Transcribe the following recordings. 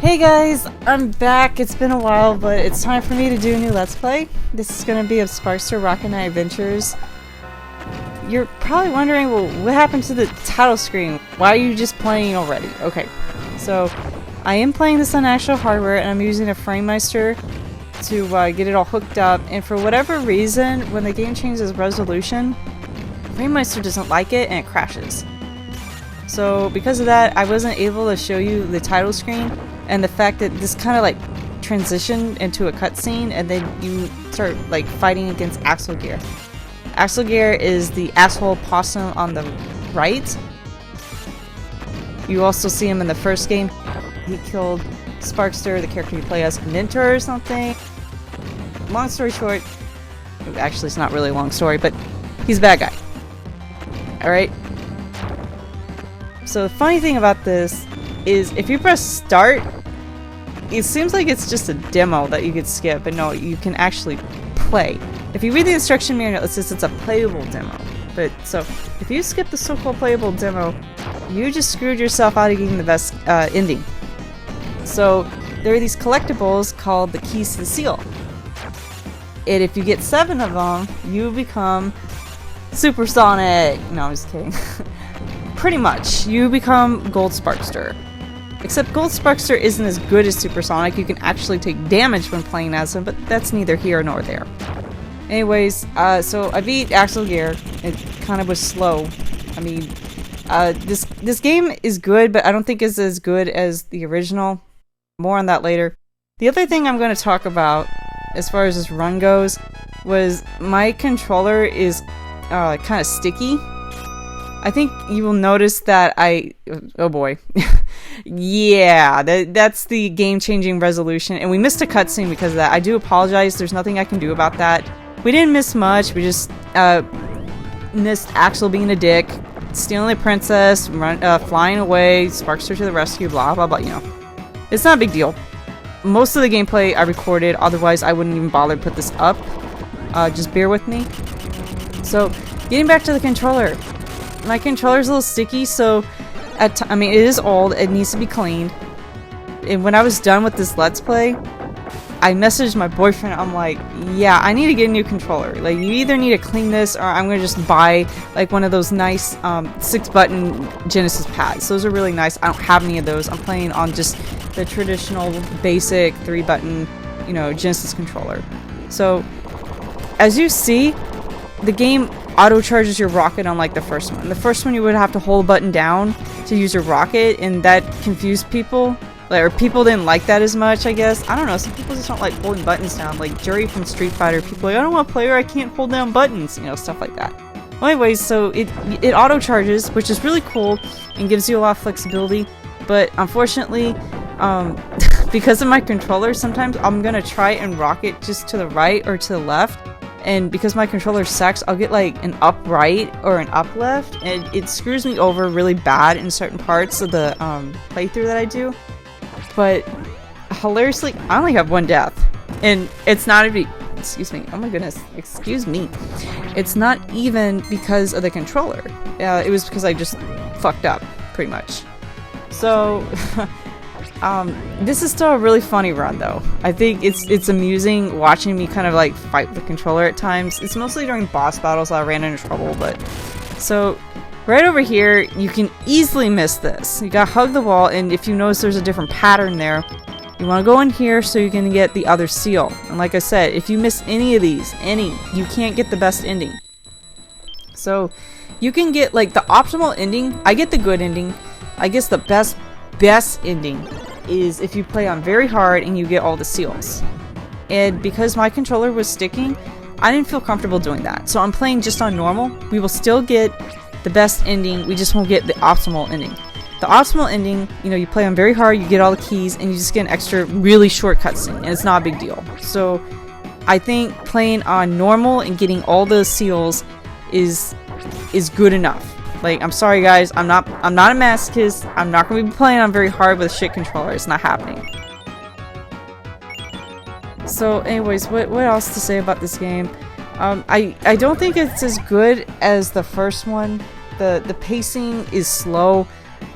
Hey guys, I'm back. It's been a while, but it's time for me to do a new Let's Play. This is going to be of Sparkster Rocket Knight Adventures. You're probably wondering, well, what happened to the title screen? Why are you just playing already? Okay, so I am playing this on actual hardware, and I'm using a Frameister to get it all hooked up, and for whatever reason, when the game changes resolution, Frameister doesn't like it, and it crashes. So because of that, I wasn't able to show you the title screen, and the fact that this kind of like transitioned into a cutscene, and then you start like fighting against Axel. Axel is the asshole possum on the right. You also see him in the first game. He killed Sparkster, the character you play as, a mentor or something. Long story short, actually it's not really a long story, but he's a bad guy. Alright? So the funny thing about this is if you press start, it seems like it's just a demo that you could skip, but no, you can actually play. If you read the instruction manual, it says it's a playable demo. But so if you skip the so-called playable demo, you just screwed yourself out of getting the best ending. So there are these collectibles called the keys to the seal. And if you get 7 of them, you become supersonic. No, I'm just kidding. Pretty much, you become Gold Sparkster. Except Gold Sparkster isn't as good as Supersonic. You can actually take damage when playing as him, but that's neither here nor there. Anyways, so I beat Axel. It kind of was slow. I mean, this game is good, but I don't think it's as good as the original. More on that later. The other thing I'm going to talk about, as far as this run goes, was my controller is kind of sticky. I think you will notice that oh boy. Yeah, that's the game-changing resolution, and we missed a cutscene because of that. I do apologize, there's nothing I can do about that. We didn't miss much, we just missed Axel being a dick, stealing the princess, flying away, Sparkster to the rescue, blah blah blah, you know. It's not a big deal. Most of the gameplay I recorded, otherwise I wouldn't even bother to put this up. Just bear with me. So, getting back to the controller. My controller's a little sticky, so I mean, it is old, it needs to be cleaned. And when I was done with this Let's Play, I messaged my boyfriend. I'm like, yeah, I need to get a new controller. Like, you either need to clean this, or I'm gonna just buy like one of those nice 6-button Genesis pads. Those are really nice. I don't have any of those. I'm playing on just the traditional basic 3-button, you know, Genesis controller. So, as you see, the game auto charges your rocket unlike the first one. The first one you would have to hold a button down to use your rocket, and that confused people. Like, or people didn't like that as much, I guess. I don't know, some people just don't like holding buttons down. Like Jerry from Street Fighter, people are like, I don't want to play where I can't hold down buttons, you know, stuff like that. Well, anyways, so it auto charges, which is really cool and gives you a lot of flexibility, but unfortunately, because of my controller, sometimes I'm gonna try and rocket just to the right or to the left. And because my controller sucks, I'll get like an up right or an up left, and it screws me over really bad in certain parts of the playthrough that I do. But hilariously, I only have 1 death, and it's not even, excuse me, oh my goodness, excuse me, it's not even because of the controller. It was because I just fucked up, pretty much. So this is still a really funny run, though. I think it's amusing watching me kind of like fight with the controller at times. It's mostly during boss battles that I ran into trouble, but so right over here you can easily miss this. You gotta hug the wall, and if you notice there's a different pattern there, you want to go in here so you can get the other seal. And like I said, if you miss any of these, you can't get the best ending. So you can get like the optimal ending. I get the good ending. I guess the best ending is if you play on very hard and you get all the seals. And because my controller was sticking, I didn't feel comfortable doing that. So I'm playing just on normal. We will still get the best ending, we just won't get the optimal ending. The optimal ending, you know, you play on very hard, you get all the keys, and you just get an extra really short cutscene, and it's not a big deal. So I think playing on normal and getting all the seals is good enough. Like, I'm sorry guys, I'm not a masochist. I'm not going to be playing on very hard with a shit controller. It's not happening. So anyways, what else to say about this game? I don't think it's as good as the first one. The pacing is slow.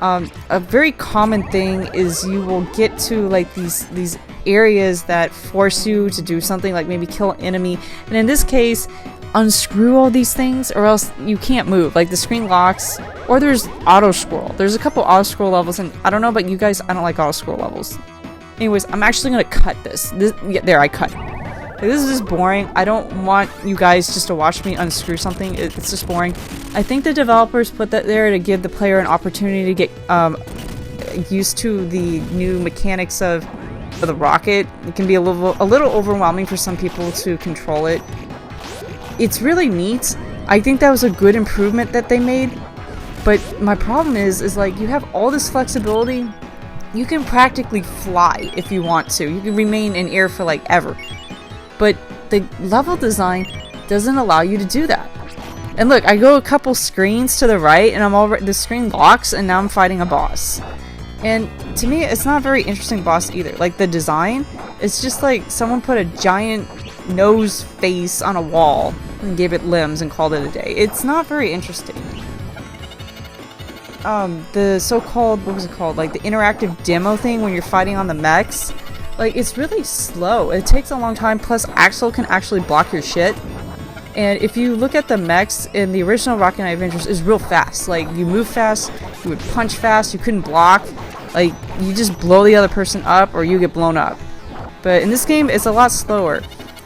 A very common thing is you will get to like these areas that force you to do something, like maybe kill an enemy, and in this case unscrew all these things or else you can't move. Like the screen locks, or there's auto scroll. There's a couple auto scroll levels, and I don't know about you guys, I don't like auto scroll levels. Anyways, I'm actually gonna cut this. Yeah, there, I cut. Like, this is just boring. I don't want you guys just to watch me unscrew something. It's just boring. I think the developers put that there to give the player an opportunity to get used to the new mechanics of the rocket. It can be a little overwhelming for some people to control it. It's really neat. I think that was a good improvement that they made. But my problem is like you have all this flexibility. You can practically fly if you want to. You can remain in air for like ever. But the level design doesn't allow you to do that. And look, I go a couple screens to the right and the screen locks and now I'm fighting a boss. And to me, it's not a very interesting boss either. Like the design, it's just like someone put a giant nose face on a wall and gave it limbs and called it a day. It's not very interesting. The so-called, what was it called? Like the interactive demo thing when you're fighting on the mechs. Like, it's really slow. It takes a long time, plus Axel can actually block your shit. And if you look at the mechs in the original Rocket Knight Adventures, it's real fast. Like, you move fast, you would punch fast, you couldn't block. Like, you just blow the other person up or you get blown up. But in this game, it's a lot slower.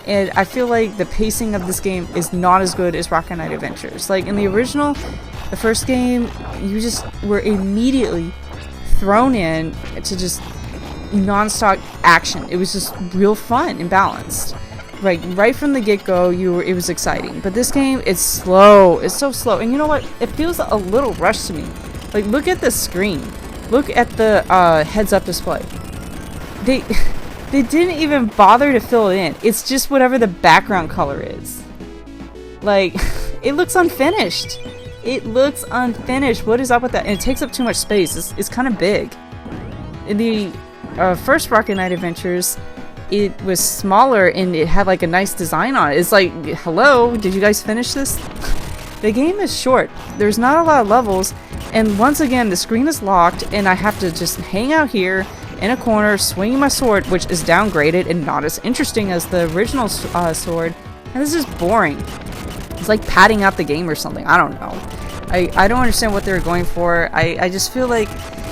And I feel like the pacing of this game is not as good as Rocket Knight Adventures. Like, in the original, the first game, you just were immediately thrown in to just non-stop action. It was just real fun and balanced. Right from the get-go, it was exciting. But this game, it's slow. It's so slow. And you know what? It feels a little rushed to me. Like, look at the screen. Look at the heads-up display. They didn't even bother to fill it in. It's just whatever the background color is. Like, it looks unfinished. It looks unfinished. What is up with that? And it takes up too much space. It's kind of big. In the first Rocket Knight Adventures, it was smaller and it had like a nice design on it. It's like, hello, did you guys finish this? The game is short. There's not a lot of levels, and once again, the screen is locked, and I have to just hang out here in a corner, swinging my sword, which is downgraded and not as interesting as the original sword. And this is boring. It's like padding out the game or something. I don't know. I don't understand what they're going for. I just feel like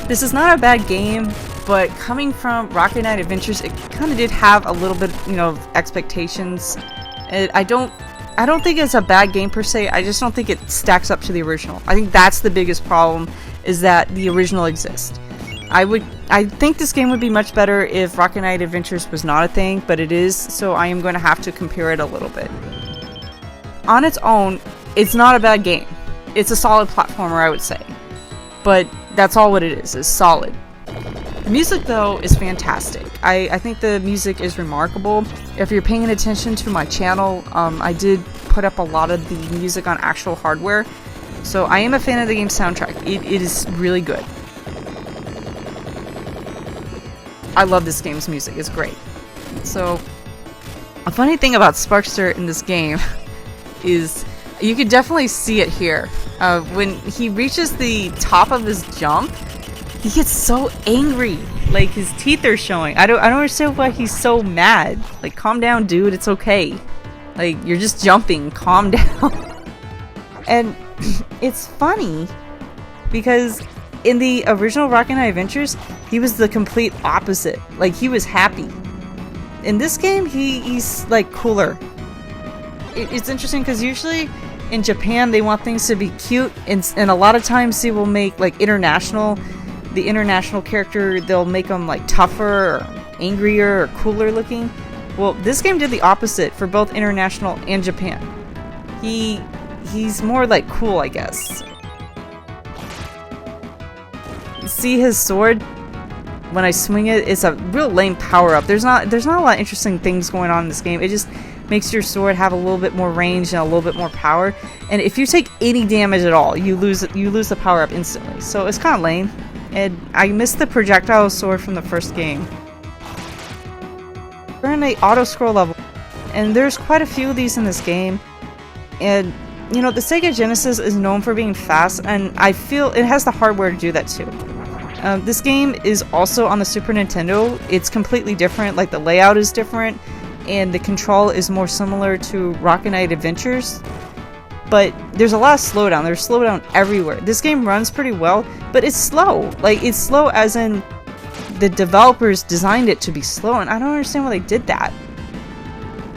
this is not a bad game. But coming from Rocket Knight Adventures, it kind of did have a little bit, of expectations. I don't think it's a bad game per se. I just don't think it stacks up to the original. I think that's the biggest problem, is that the original exists. I think this game would be much better if Rocket Knight Adventures was not a thing, but it is, so I am going to have to compare it a little bit. On its own, it's not a bad game. It's a solid platformer, I would say. But that's all what it is solid. The music, though, is fantastic. I think the music is remarkable. If you're paying attention to my channel, I did put up a lot of the music on actual hardware. So I am a fan of the game's soundtrack. It is really good. I love this game's music. It's great. So, a funny thing about Sparkster in this game is you can definitely see it here. When he reaches the top of his jump, he gets so angry, like his teeth are showing. I don't understand why he's so mad. Like, calm down, dude. It's okay. Like, you're just jumping. Calm down. And it's funny because in the original Rocket Knight Adventures, he was the complete opposite. Like, he was happy. In this game, he's like cooler. It's interesting because usually in Japan they want things to be cute, and a lot of times they will make like the international character, they'll make them like tougher or angrier or cooler looking. Well, this game did the opposite for both international and Japan. He's more like cool, I guess. See his sword? When I swing it, it's a real lame power up. There's not a lot of interesting things going on in this game. It just makes your sword have a little bit more range and a little bit more power. And if you take any damage at all, you lose the power up instantly. So it's kind of lame. And I missed the projectile sword from the first game. We're in an auto scroll level, and there's quite a few of these in this game. And you know, the Sega Genesis is known for being fast, and I feel it has the hardware to do that too. This game is also on the Super Nintendo. It's completely different, like the layout is different, and the control is more similar to Rocket Knight Adventures. But there's a lot of slowdown. There's slowdown everywhere. This game runs pretty well, but it's slow. Like, it's slow as in the developers designed it to be slow, and I don't understand why they did that.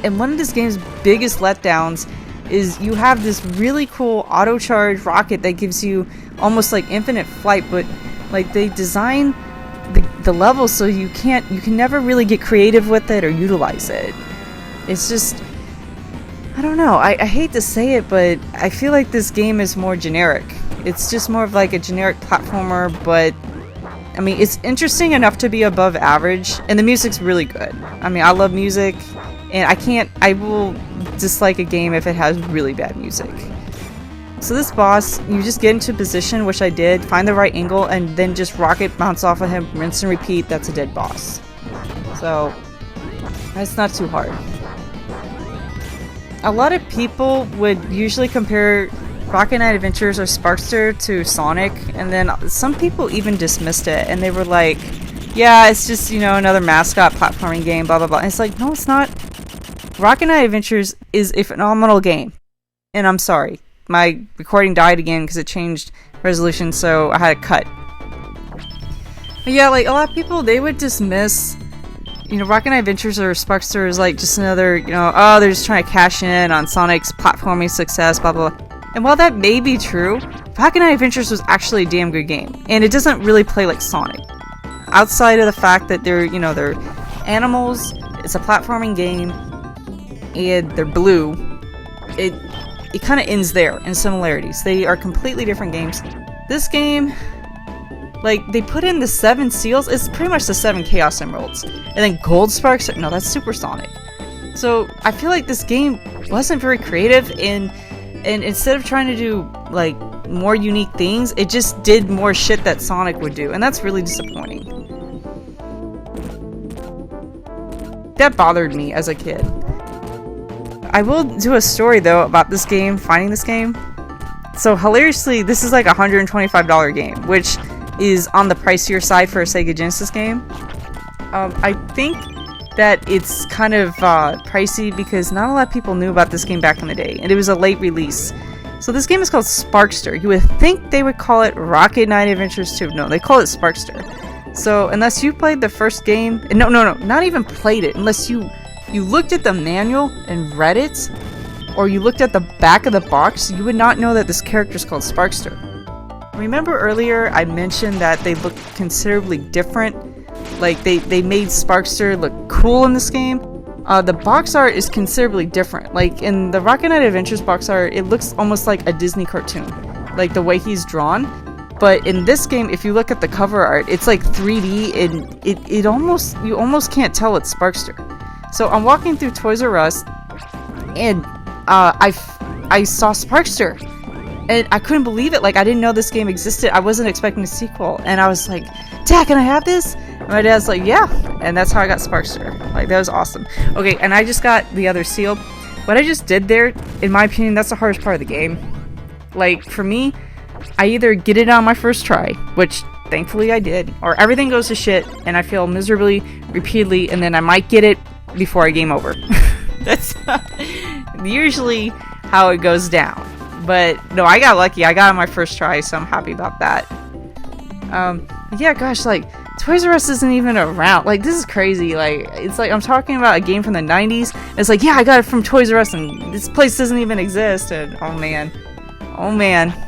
And one of this game's biggest letdowns is you have this really cool auto-charge rocket that gives you almost like infinite flight, but like they design the level so you can never really get creative with it or utilize it. It's just, I don't know, I hate to say it, but I feel like this game is more generic. It's just more of like a generic platformer, but I mean, it's interesting enough to be above average, and the music's really good. I mean, I love music, and I will dislike a game if it has really bad music. So this boss, you just get into position, which I did, find the right angle, and then just rocket bounce off of him, rinse and repeat, that's a dead boss. So, that's not too hard. A lot of people would usually compare Rocket Knight Adventures or Sparkster to Sonic, and then some people even dismissed it, and they were like, yeah, it's just, you know, another mascot platforming game, blah blah blah. And it's like, no, it's not. Rocket Knight Adventures is a phenomenal game, and I'm sorry. My recording died again because it changed resolution, so I had to cut. But yeah, like, a lot of people, they would dismiss, you know, Rocket Knight Adventures or Sparkster is like just another, you know, oh, they're just trying to cash in on Sonic's platforming success, blah blah blah. And while that may be true, Rocket Knight Adventures was actually a damn good game, and it doesn't really play like Sonic. Outside of the fact that they're animals, it's a platforming game, and they're blue, it kind of ends there in similarities. They are completely different games. This game, like, they put in the 7 seals, it's pretty much the 7 Chaos Emeralds. And then Gold Sparks, no, that's Supersonic. So, I feel like this game wasn't very creative, and instead of trying to do, like, more unique things, it just did more shit that Sonic would do, and that's really disappointing. That bothered me as a kid. I will do a story though about this game, finding this game. So hilariously, this is like a $125 game, which is on the pricier side for a Sega Genesis game. I think that it's kind of pricey because not a lot of people knew about this game back in the day, and it was a late release. So this game is called Sparkster. You would think they would call it Rocket Knight Adventures 2. No, they call it Sparkster. So unless you played the first game, no, not even played it, unless you looked at the manual and read it, or you looked at the back of the box, you would not know that this character is called Sparkster. Remember earlier I mentioned that they look considerably different? Like, they made Sparkster look cool in this game? The box art is considerably different. Like, in the Rocket Knight Adventures box art, it looks almost like a Disney cartoon. Like, the way he's drawn. But in this game, if you look at the cover art, it's like 3D, and you almost can't tell it's Sparkster. So I'm walking through Toys R Us, and I saw Sparkster, and I couldn't believe it. Like, I didn't know this game existed. I wasn't expecting a sequel, and I was like, Dad, can I have this? And my dad's like, yeah, and that's how I got Sparkster. Like, that was awesome. Okay, and I just got the other seal. What I just did there, in my opinion, that's the hardest part of the game. Like, for me, I either get it on my first try, which thankfully I did, or everything goes to shit, and I fail miserably, repeatedly, and then I might get it before I game over. That's usually how it goes down. But no, I got lucky. I got it on my first try, so I'm happy about that. Yeah, gosh, like, Toys R Us isn't even around. Like, this is crazy. Like, it's like I'm talking about a game from the 90s. And it's like, yeah, I got it from Toys R Us, and this place doesn't even exist. And oh man,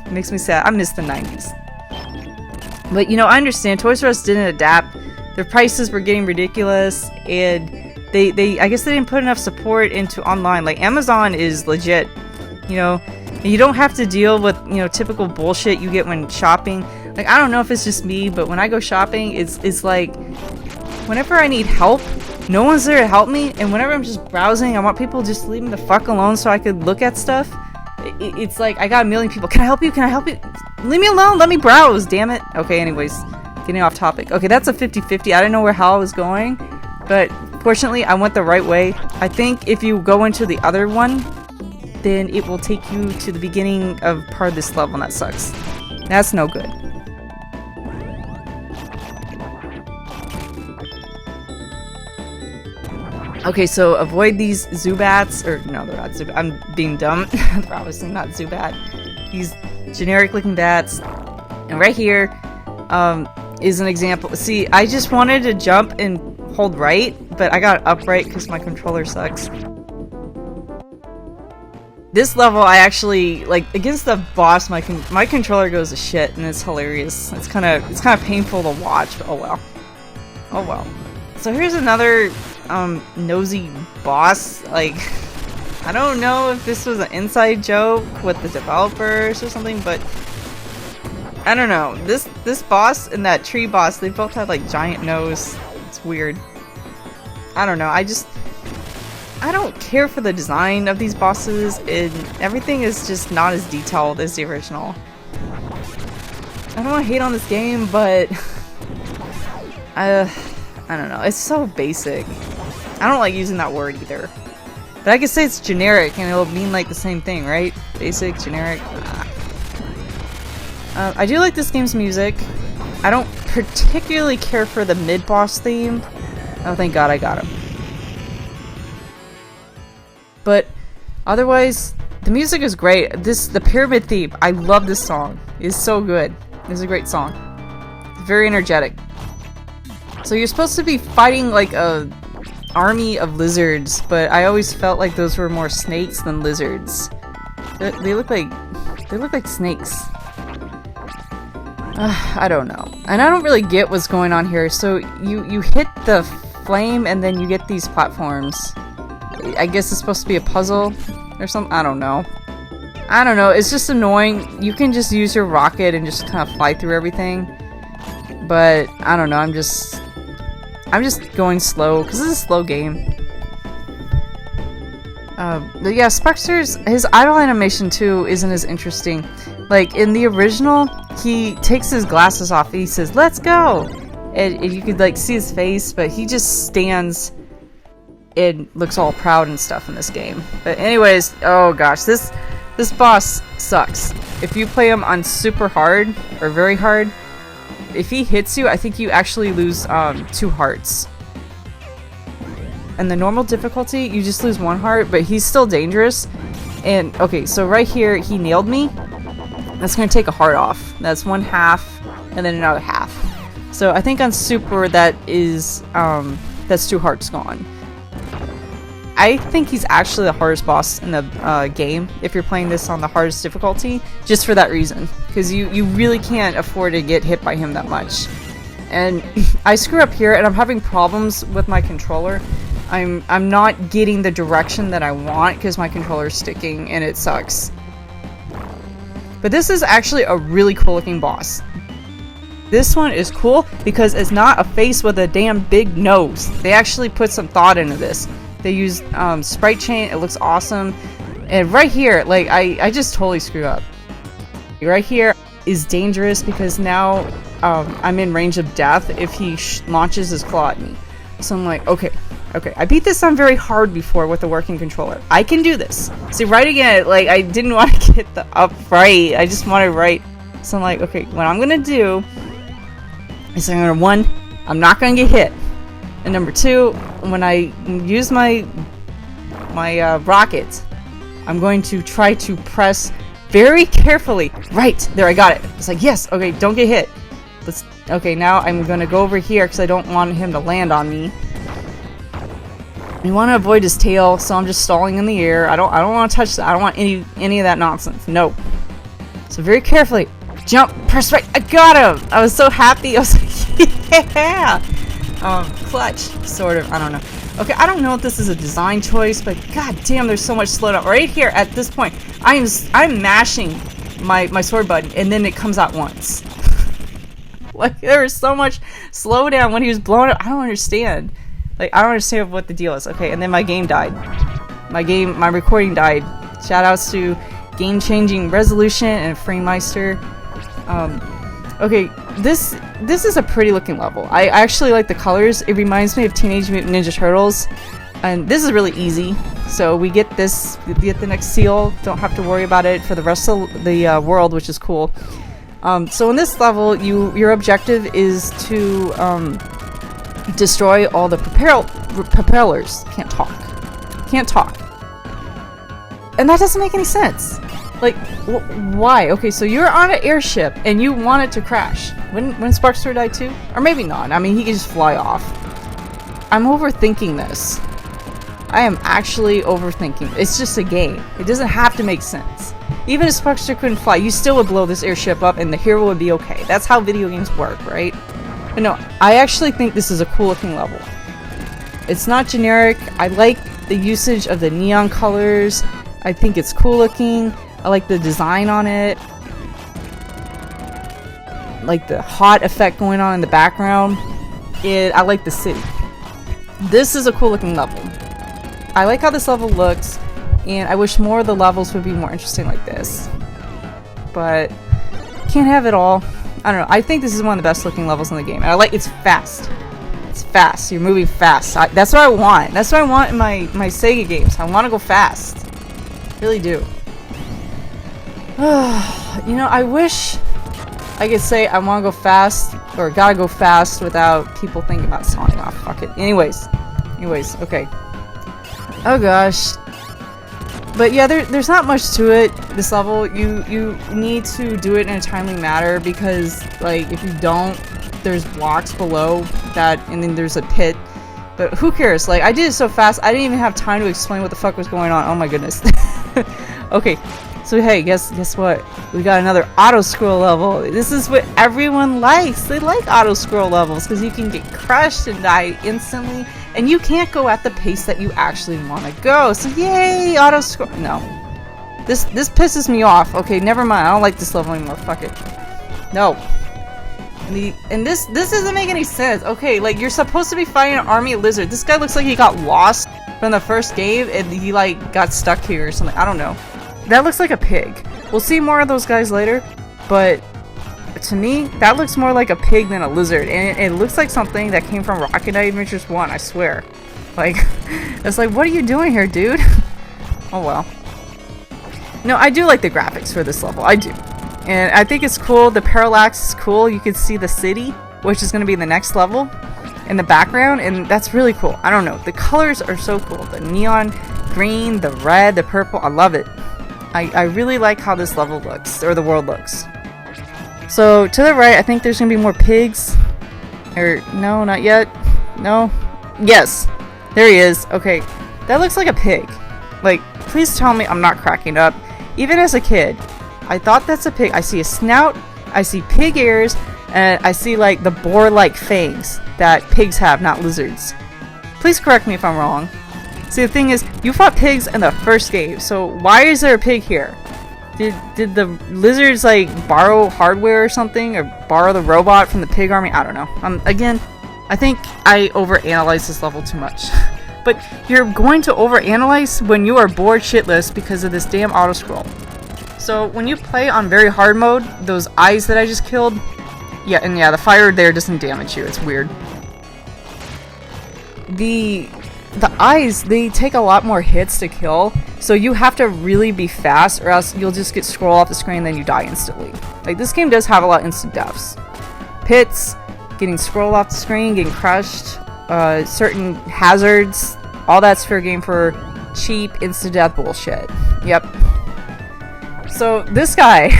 it makes me sad. I miss the 90s. But you know, I understand Toys R Us didn't adapt. Their prices were getting ridiculous, and I guess they didn't put enough support into online. Like, Amazon is legit, you know, and you don't have to deal with, you know, typical bullshit you get when shopping. Like, I don't know if it's just me, but when I go shopping, it's like, whenever I need help, no one's there to help me, and whenever I'm just browsing, I want people just to leave me the fuck alone so I could look at stuff. It's like, I got a million people, can I help you? Leave me alone, let me browse, damn it. Okay, anyways, getting off topic. Okay, that's a 50-50, I didn't know how I was going, but fortunately, I went the right way. I think if you go into the other one, then it will take you to the beginning of part of this level, and that sucks. That's no good. Okay, so avoid these Zubats, or no, they're not Zubat. I'm being dumb. They're obviously not Zubat. These generic looking bats. And right here is an example. See, I just wanted to jump and hold right, but I got upright because my controller sucks. This level, I actually, like, against the boss, my controller goes to shit, and it's hilarious. It's kind of painful to watch, but oh well. Oh well. So here's another nosy boss. Like, I don't know if this was an inside joke with the developers or something, but I don't know. This boss and that tree boss, they both have like giant nose. It's weird. I don't know. I don't care for the design of these bosses, and everything is just not as detailed as the original. I don't want to hate on this game, but I don't know. It's so basic. I don't like using that word either. But I could say it's generic and it'll mean like the same thing, right? Basic, generic. I do like this game's music. I don't particularly care for the mid-boss theme. Oh, thank God I got him. But otherwise, the music is great. The pyramid theme, I love this song. It's so good. It's a great song. It's very energetic. So you're supposed to be fighting like a army of lizards, but I always felt like those were more snakes than lizards. They look like snakes. I don't know. And I don't really get what's going on here. So you hit the flame and then you get these platforms. I guess it's supposed to be a puzzle or something. I don't know. I don't know. It's just annoying. You can just use your rocket and just kind of fly through everything. But I don't know. I'm just going slow because this is a slow game. But yeah, Sparkster's his idle animation too isn't as interesting. Like in the original, he takes his glasses off and he says, "Let's go," and you could like see his face, but he just stands and looks all proud and stuff in this game. But anyways, oh gosh, this boss sucks. If you play him on super hard or very hard, if he hits you, I think you actually lose 2 hearts. And the normal difficulty, you just lose 1 heart, but he's still dangerous. And okay, so right here, he nailed me. That's gonna take a heart off. That's 1/2, and then another half. So I think on super, that is that's 2 hearts gone. I think he's actually the hardest boss in the game if you're playing this on the hardest difficulty, just for that reason, because you really can't afford to get hit by him that much. And I screw up here, and I'm having problems with my controller. I'm not getting the direction that I want because my controller's sticking, and it sucks. But this is actually a really cool looking boss. This one is cool because it's not a face with a damn big nose. They actually put some thought into this. They used sprite chain. It looks awesome. And right here, like I just totally screw up. Right here is dangerous because now I'm in range of death if he launches his claw at me. So I'm like, okay. I beat this on very hard before with a working controller. I can do this. See, right again, like I didn't want to get the up right. I just wanted right. So I'm like, okay, what I'm gonna do is I'm gonna 1, I'm not gonna get hit. And number 2, when I use my rocket, I'm going to try to press very carefully. Right there, I got it. It's like, yes, okay, don't get hit. Okay, now I'm gonna go over here because I don't want him to land on me. I want to avoid his tail, so I'm just stalling in the air. I don't want to touch that. I don't want any of that nonsense. No. So very carefully, jump, press right. I got him. I was so happy. I was like, yeah. Clutch, sort of. I don't know. Okay, I don't know if this is a design choice, but god damn, there's so much slowdown right here at this point. I'm mashing my sword button, and then it comes out once. Like there was so much slowdown when he was blowing up. I don't understand. Like, I don't understand what the deal is. Okay, and then my game died. My recording died. Shoutouts to game-changing resolution and Frameister. Okay, this is a pretty looking level. I actually like the colors. It reminds me of Teenage Mutant Ninja Turtles. And this is really easy. So we get this, we get the next seal. Don't have to worry about it for the rest of the world, which is cool. So in this level, your objective is to destroy all the propellers. Can't talk. And that doesn't make any sense. Like, why? Okay, so you're on an airship and you want it to crash. When Sparkster died too? Or maybe not. I mean, he could just fly off. I'm overthinking this. I am actually overthinking. It's just a game. It doesn't have to make sense. Even if Sparkster couldn't fly, you still would blow this airship up and the hero would be okay. That's how video games work, right? But no, I actually think this is a cool looking level. It's not generic. I like the usage of the neon colors. I think it's cool looking. I like the design on it. Like the hot effect going on in the background. I like the city. This is a cool looking level. I like how this level looks, and I wish more of the levels would be more interesting like this. But can't have it all. I don't know. I think this is one of the best looking levels in the game. And I like it's fast. It's fast. You're moving fast. That's what I want. That's what I want in my Sega games. I want to go fast. Really do. You know, I wish I could say I want to go fast or gotta go fast without people thinking about Sonic. Oh, fuck it. Anyways, okay. Oh gosh. But yeah, there's not much to it. This level, you need to do it in a timely manner because, like, if you don't, there's blocks below that, and then there's a pit. But who cares? Like, I did it so fast, I didn't even have time to explain what the fuck was going on. Oh my goodness. Okay, so hey, guess what? We got another auto-scroll level. This is what everyone likes. They like auto-scroll levels because you can get crushed and die instantly, and you can't go at the pace that you actually want to go. So yay, auto-scroll. No. This pisses me off. Okay, never mind. I don't like this level anymore. Fuck it. No. And this doesn't make any sense. Okay, like, you're supposed to be fighting an army of lizards. This guy looks like he got lost from the first game and he, like, got stuck here or something. I don't know. That looks like a pig. We'll see more of those guys later, but to me, that looks more like a pig than a lizard, and it looks like something that came from Rocket Knight Adventures 1, I swear. Like, it's like, what are you doing here, dude? Oh well. No, I do like the graphics for this level, I do. And I think it's cool, the parallax is cool, you can see the city, which is going to be the next level, in the background, and that's really cool. I don't know, the colors are so cool. The neon green, the red, the purple, I love it. I really like how this level looks, or the world looks. So, to the right, I think there's going to be more pigs. Or, no, not yet. No? Yes! There he is. Okay, that looks like a pig. Like, please tell me I'm not cracking up. Even as a kid, I thought that's a pig. I see a snout, I see pig ears, and I see, like, the boar-like fangs that pigs have, not lizards. Please correct me if I'm wrong. See, the thing is, you fought pigs in the first game, so why is there a pig here? Did the lizards, like, borrow hardware or something? Or borrow the robot from the pig army? I don't know. Again, I think I overanalyze this level too much. But you're going to overanalyze when you are bored shitless because of this damn auto-scroll. So, when you play on very hard mode, those eyes that I just killed, yeah, the fire there doesn't damage you. It's weird. The eyes, they take a lot more hits to kill, so you have to really be fast or else you'll just get scroll off the screen and then you die instantly. Like, this game does have a lot of instant deaths. Pits, getting scrolled off the screen, getting crushed, certain hazards, all that's fair game for cheap instant death bullshit. Yep. So this guy,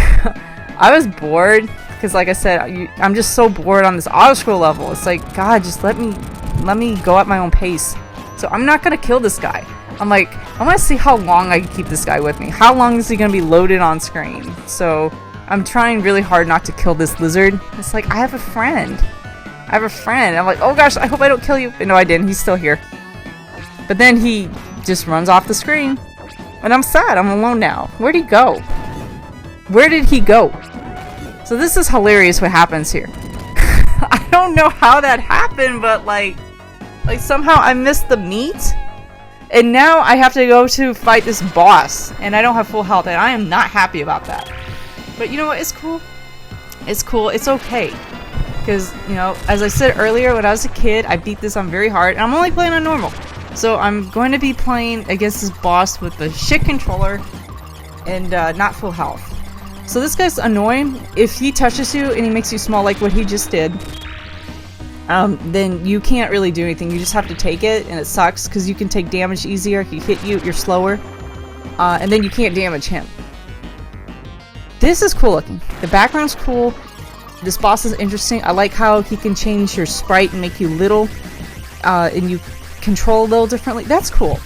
I was bored because, like I said, I'm just so bored on this auto scroll level. It's like, God, just let me go at my own pace. So I'm not gonna kill this guy. I'm like, I want to see how long I can keep this guy with me. How long is he gonna be loaded on screen? So I'm trying really hard not to kill this lizard. It's like, I have a friend. I'm like, oh gosh, I hope I don't kill you. But no, I didn't. He's still here. But then he just runs off the screen. And I'm sad. I'm alone now. Where'd he go? Where did he go? So this is hilarious what happens here. I don't know how that happened, but like somehow I missed the meat. And now I have to go to fight this boss. And I don't have full health. And I am not happy about that. But you know what? It's cool. It's cool. It's okay. Because, you know, as I said earlier, when I was a kid, I beat this on very hard. And I'm only playing on normal. So I'm going to be playing against this boss with the shit controller and not full health. So this guy's annoying. If he touches you and he makes you small like what he just did, then you can't really do anything. You just have to take it, and it sucks because you can take damage easier. If he hit you, you're slower, and then you can't damage him. This is cool looking. The background's cool. This boss is interesting. I like how he can change your sprite and make you little, and you control a little differently. That's cool.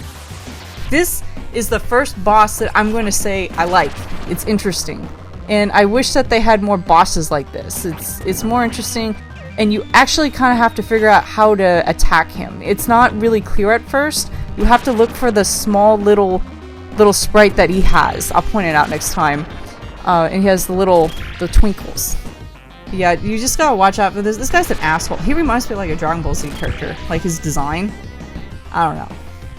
This is the first boss that I'm going to say I like. It's interesting. And I wish that they had more bosses like this. It's more interesting, and you actually kind of have to figure out how to attack him. It's not really clear at first. You have to look for the small little sprite that he has. I'll point it out next time. And he has the twinkles. Yeah, you just gotta watch out for this. This guy's an asshole. He reminds me of like a Dragon Ball Z character. Like his design. I don't know.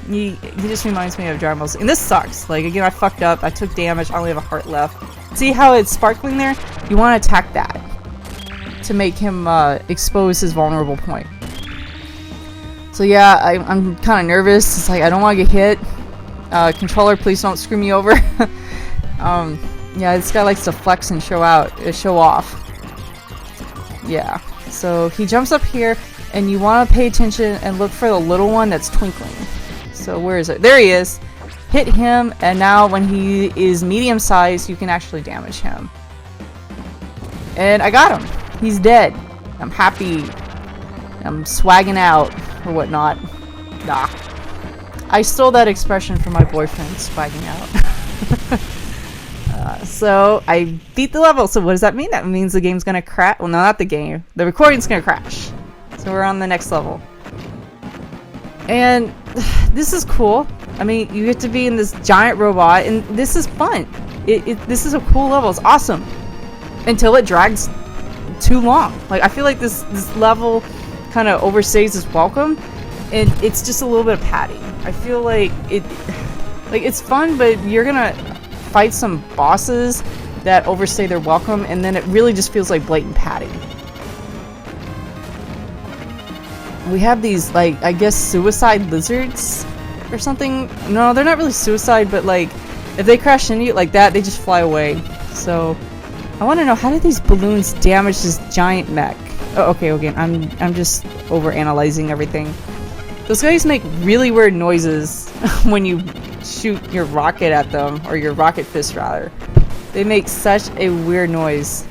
He just reminds me of Dragon Ball Z. And this sucks. Like, again, I fucked up. I took damage. I only have a heart left. See how it's sparkling there? You want to attack that to make him expose his vulnerable point. So yeah, I'm kind of nervous. It's like, I don't want to get hit. Controller, please don't screw me over. Yeah, this guy likes to flex and show off. Yeah, so he jumps up here, and you want to pay attention and look for the little one that's twinkling. So where is it? There he is. Hit him, and now when he is medium sized, you can actually damage him. And I got him. He's dead. I'm happy. I'm swagging out or whatnot. Nah. I stole that expression from my boyfriend, swagging out. So I beat the level. So what does that mean? That means the game's gonna crash. Well, no, not the game. The recording's gonna crash. So we're on the next level. And this is cool. I mean, you get to be in this giant robot, and this is fun. This is a cool level. It's awesome. Until it drags too long. Like, I feel like this level kind of overstays its welcome, and it's just a little bit of padding. I feel like it's fun, but you're gonna fight some bosses that overstay their welcome, and then it really just feels like blatant padding. We have these, like, I guess suicide lizards or something. No, they're not really suicide, but like if they crash into you like that, they just fly away. So I want to know, how did these balloons damage this giant mech? Oh, okay, I'm just over analyzing everything. Those guys make really weird noises when you shoot your rocket at them, or your rocket fist rather. They make such a weird noise.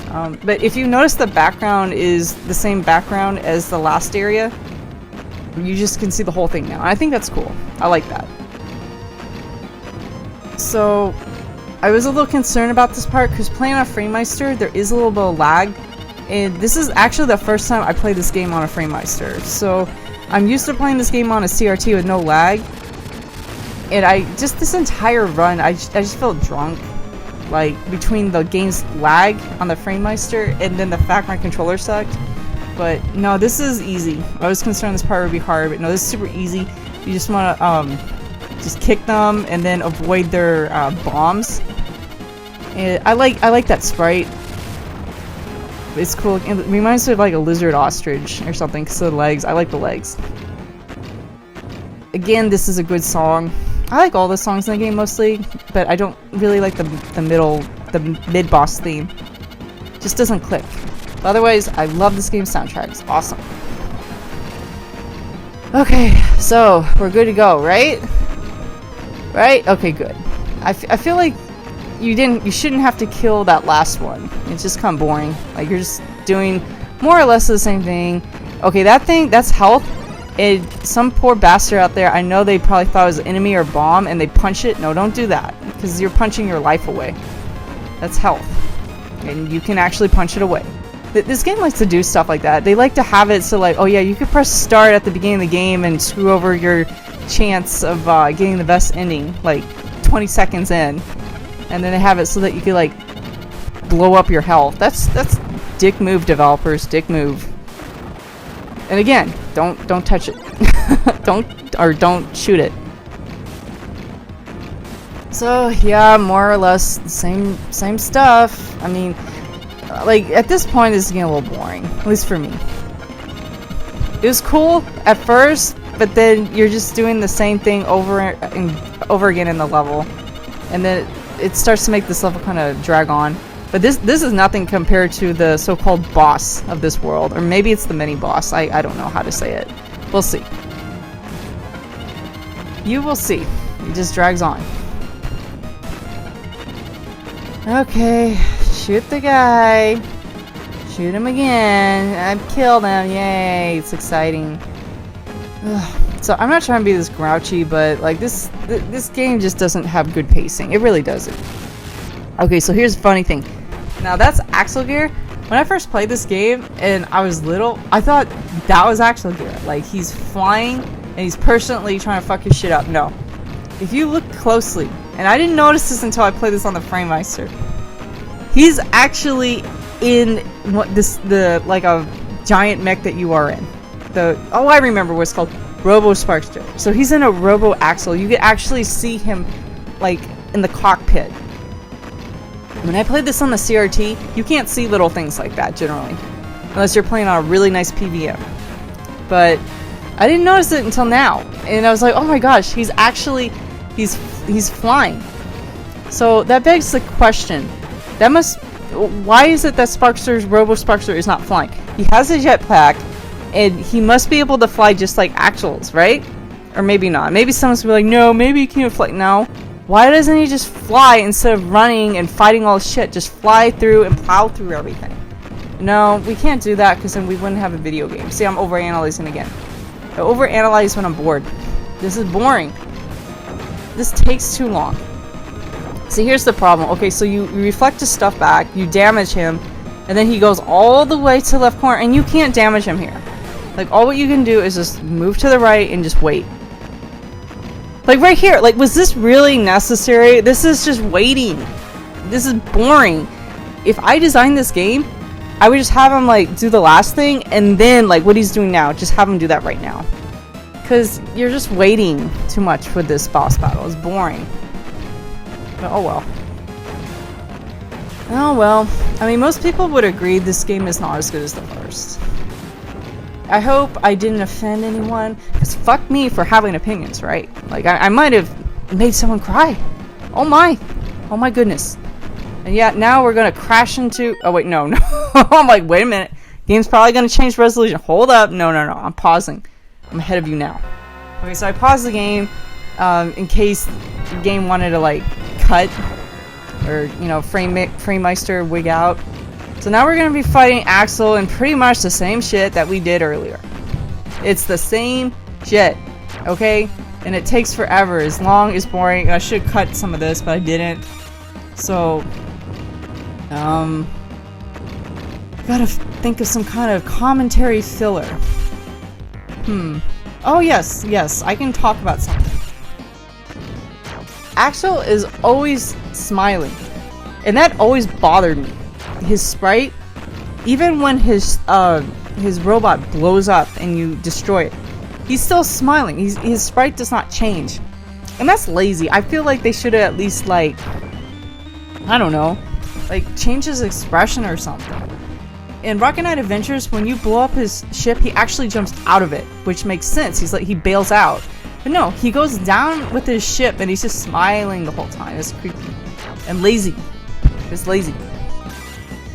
But if you notice, the background is the same background as the last area. You just can see the whole thing now. And I think that's cool. I like that. So I was a little concerned about this part because playing on Frameister, there is a little bit of lag. And this is actually the first time I played this game on a Frameister. So I'm used to playing this game on a CRT with no lag. And this entire run, I just felt drunk. Like, between the game's lag on the Frameister and then the fact my controller sucked. But no, this is easy. I was concerned this part would be hard, but no, this is super easy. You just want to just kick them and then avoid their bombs. And I like that sprite. It's cool. It reminds me of like a lizard ostrich or something because of the legs. I like the legs. Again, this is a good song. I like all the songs in the game mostly, but I don't really like the mid-boss theme. Just doesn't click. But otherwise, I love this game's soundtrack. It's awesome. Okay, so we're good to go, right? Right? Okay, good. I feel like you shouldn't have to kill that last one. It's just kind of boring. Like, you're just doing more or less the same thing. Okay, that thing, that's health. Some poor bastard out there, I know they probably thought it was an enemy or a bomb, and they punch it. No, don't do that, because you're punching your life away. That's health. And you can actually punch it away. This game likes to do stuff like that. They like to have it so, like, oh yeah, you could press start at the beginning of the game and screw over your chance of getting the best ending, like 20 seconds in. And then they have it so that you could, like, blow up your health. That's dick move, developers. Dick move. And again, don't touch it. don't shoot it. So yeah, more or less the same stuff. I mean, like, at this point, this is getting a little boring, at least for me. It was cool at first, but then you're just doing the same thing over and over again in the level. And then it starts to make this level kind of drag on. But this is nothing compared to the so-called boss of this world. Or maybe it's the mini-boss. I don't know how to say it. We'll see. You will see. It just drags on. Okay. Shoot the guy. Shoot him again. I've killed him. Yay. It's exciting. Ugh. So I'm not trying to be this grouchy, but like this game just doesn't have good pacing. It really doesn't. Okay, so here's the funny thing. Now that's Axel gear. When I first played this game and I was little, I thought that was Axel gear. Like he's flying and he's personally trying to fuck your shit up. No. If you look closely, and I didn't notice this until I played this on the Frameister, he's actually in the like a giant mech that you are in. I remember what it's called, Robo Sparkster. So he's in a Robo Axel. You could actually see him like in the cockpit. When I played this on the CRT, you can't see little things like that generally, unless you're playing on a really nice PVM. But I didn't notice it until now, and I was like, oh my gosh, he's flying. So that begs the question: why is it that Sparkster's Robo Sparkster is not flying? He has a jetpack, and he must be able to fly just like Axel's, right? Or maybe not. Maybe someone's gonna be like, no, maybe he can't fly. No. Why doesn't he just fly instead of running and fighting all this shit? Just fly through and plow through everything. No, we can't do that because then we wouldn't have a video game. See, I'm overanalyzing again. I overanalyze when I'm bored. This is boring. This takes too long. See, here's the problem. Okay, so you reflect his stuff back, you damage him, and then he goes all the way to the left corner, and you can't damage him here. Like, all what you can do is just move to the right and just wait. Like right here, like was this really necessary? This is just waiting. This is boring. If I designed this game, I would just have him like do the last thing and then like what he's doing now, just have him do that right now. Cause you're just waiting too much for this boss battle. It's boring. But oh well. Oh well. I mean, most people would agree this game is not as good as the first. I hope I didn't offend anyone, because fuck me for having opinions, right? Like, I might have made someone cry. Oh my goodness. And yeah, now we're gonna crash into... Oh wait, no. I'm like, wait a minute. Game's probably gonna change resolution. Hold up. No. I'm pausing. I'm ahead of you now. Okay, so I paused the game in case the game wanted to, like, cut or, you know, Frameister wig out. So now we're going to be fighting Axel in pretty much the same shit that we did earlier. It's the same shit, okay? And it takes forever. As long as boring. I should cut some of this, but I didn't. So, gotta think of some kind of commentary filler. Oh yes, I can talk about something. Axel is always smiling, and that always bothered me. His sprite, even when his robot blows up and you destroy it, he's still smiling. His sprite does not change, and that's lazy. I feel like they should have at least, like, I don't know, like change his expression or something. In Rocket Knight Adventures, when you blow up his ship, he actually jumps out of it, which makes sense. He bails out, but no, he goes down with his ship and he's just smiling the whole time. It's creepy and lazy. It's lazy.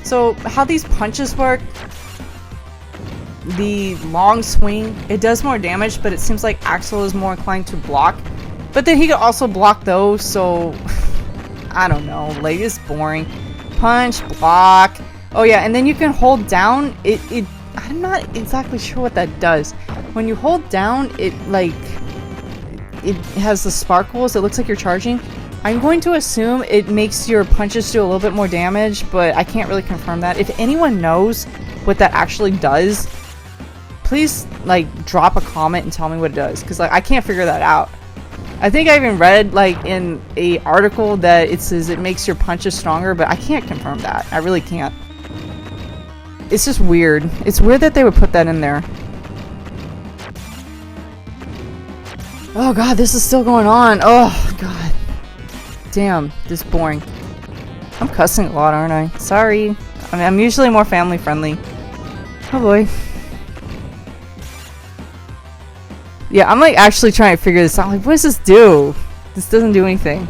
So how these punches work, the long swing, it does more damage, but it seems like Axel is more inclined to block. But then he could also block those, so I don't know, like it's boring. Punch, block. Oh yeah, and then you can hold down, I'm not exactly sure what that does. When you hold down, it has the sparkles, it looks like you're charging. I'm going to assume it makes your punches do a little bit more damage, but I can't really confirm that. If anyone knows what that actually does, please like drop a comment and tell me what it does, because like I can't figure that out. I think I even read like in a article that it says it makes your punches stronger, but I can't confirm that. I really can't. It's just weird. It's weird that they would put that in there. Oh god, this is still going on. Oh god. Damn, this is boring. I'm cussing a lot, aren't I? Sorry. I mean, I'm usually more family friendly. Oh boy. Yeah, I'm like actually trying to figure this out. Like, what does this do? This doesn't do anything.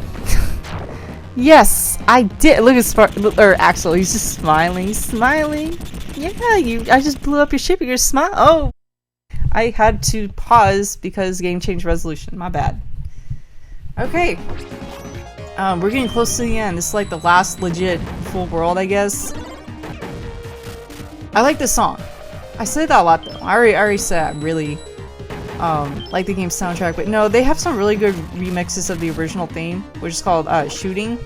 Yes, I did. Look at Axel. He's just smiling. He's smiling. Yeah, I just blew up your ship. You're smiling. Oh, I had to pause because game changed resolution. My bad. Okay. We're getting close to the end. This is like the last legit full world, I guess. I like this song. I say that a lot though. I already said I really like the game's soundtrack, but no, they have some really good remixes of the original theme, which is called Shooting.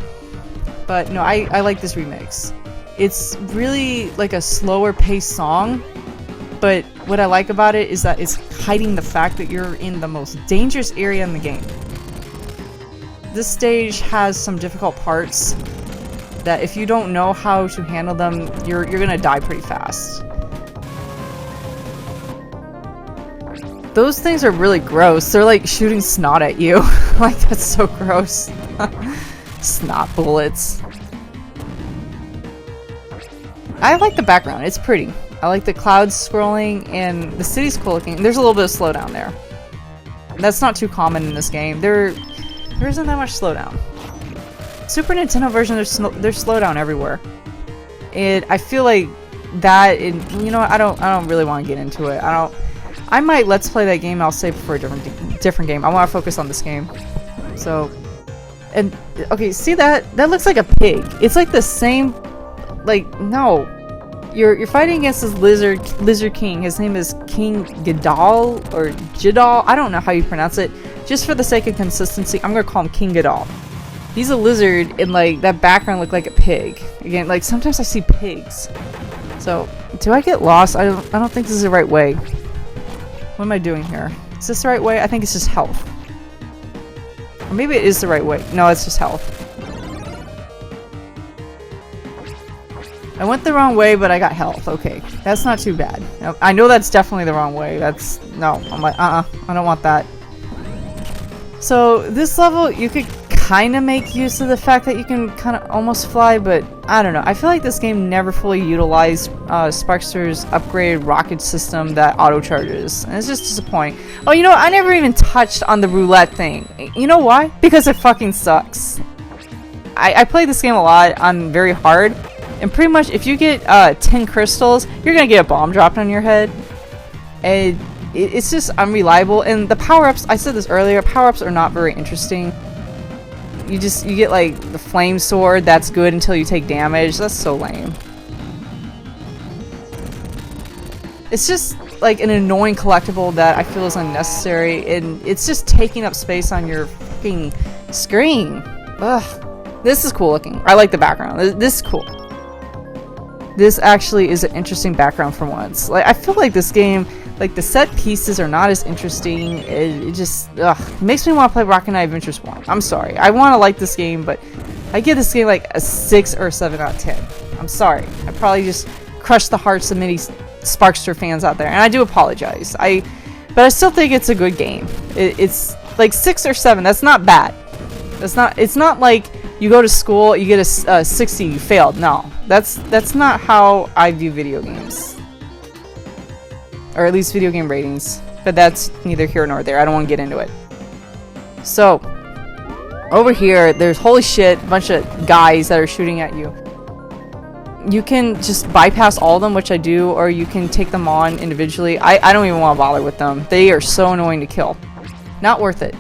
But no, I like this remix. It's really like a slower paced song, but what I like about it is that it's hiding the fact that you're in the most dangerous area in the game. This stage has some difficult parts that if you don't know how to handle them, you're gonna die pretty fast. Those things are really gross. They're like shooting snot at you. Like, that's so gross. Snot bullets. I like the background. It's pretty. I like the clouds scrolling and the city's cool looking. There's a little bit of slowdown there. That's not too common in this game. There isn't that much slowdown. Super Nintendo version, there's slowdown everywhere. And I feel like that, you know what, I don't really want to get into it. I might let's play that game. I'll save it for a different game. I want to focus on this game. So, and okay, see that looks like a pig. It's like the same. Like, no, you're fighting against this lizard king. His name is King Ghidorah or Jidal. I don't know how you pronounce it. Just for the sake of consistency, I'm gonna call him King Ghidorah. He's a lizard, and like that background looked like a pig. Again, like sometimes I see pigs. So, do I get lost? I don't think this is the right way. What am I doing here? Is this the right way? I think it's just health. Or maybe it is the right way. No, it's just health. I went the wrong way, but I got health. Okay, that's not too bad. I know that's definitely the wrong way. No, I'm like, I don't want that. So, this level, you could kind of make use of the fact that you can kind of almost fly, but I don't know. I feel like this game never fully utilized Sparkster's upgraded rocket system that auto-charges, and it's just disappointing. Oh, you know what? I never even touched on the roulette thing. You know why? Because it fucking sucks. I play this game a lot on very hard, and pretty much if you get 10 crystals, you're gonna get a bomb dropped on your head, and it's just unreliable. And the power-ups, I said this earlier, power-ups are not very interesting. You get like the flame sword, that's good until you take damage. That's so lame. It's just like an annoying collectible that I feel is unnecessary, and it's just taking up space on your fucking screen. Ugh. This is cool looking. I like the background. This is cool. This actually is an interesting background for once. Like, I feel like this game, like the set pieces are not as interesting. It just makes me want to play Rocket Knight Adventures 1. I'm sorry. I want to like this game, but I give this game like a 6 or a 7 out of 10. I'm sorry. I probably just crushed the hearts of many Sparkster fans out there, and I do apologize. But I still think it's a good game. It's like 6 or 7. That's not bad. It's not like you go to school, you get a 60, you failed. No, that's not how I view video games. Or at least video game ratings. But that's neither here nor there. I don't want to get into it. So, over here, there's, holy shit, a bunch of guys that are shooting at you. You can just bypass all of them, which I do, or you can take them on individually. I don't even want to bother with them. They are so annoying to kill. Not worth it.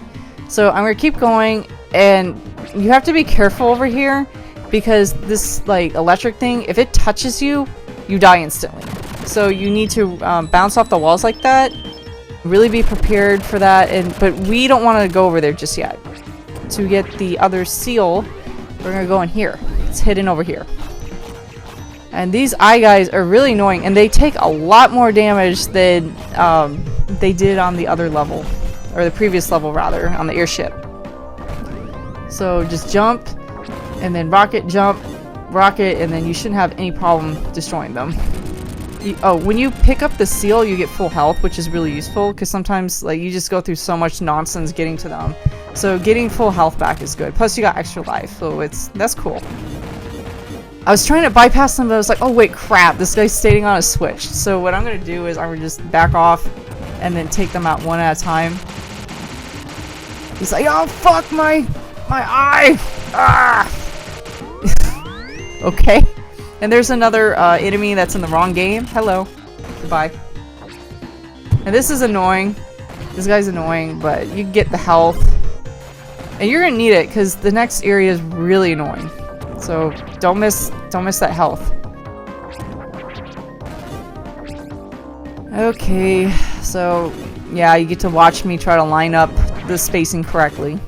So I'm going to keep going, and you have to be careful over here, because this like electric thing, if it touches you, you die instantly. So you need to bounce off the walls like that. Really be prepared for that, but we don't want to go over there just yet. To get the other seal, we're going to go in here. It's hidden over here. And these eye guys are really annoying, and they take a lot more damage than they did on the other level, or the previous level rather, on the airship. So just jump, and then rocket, jump, rocket, and then you shouldn't have any problem destroying them. When you pick up the seal, you get full health, which is really useful, because sometimes like you just go through so much nonsense getting to them. So getting full health back is good. Plus you got extra life, so that's cool. I was trying to bypass them, but I was like, oh wait, crap, this guy's standing on a switch. So what I'm going to do is I'm going to just back off, and then take them out one at a time. He's like, oh fuck my eye! Ah! Okay. And there's another enemy that's in the wrong game. Hello. Goodbye. And this is annoying. This guy's annoying, but you get the health. And you're gonna need it because the next area is really annoying. So don't miss that health. Okay, so yeah, you get to watch me try to line up the spacing correctly.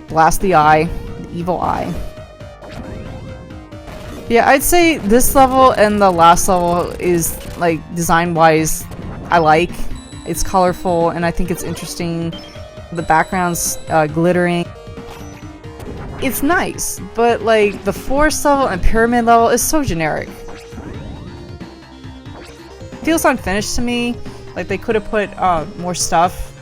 Blast the eye, the evil eye. Yeah, I'd say this level and the last level is, like, design-wise, I like. It's colorful, and I think it's interesting. The background's glittering. It's nice, but, like, the forest level and pyramid level is so generic. It feels unfinished to me. Like, they could have put more stuff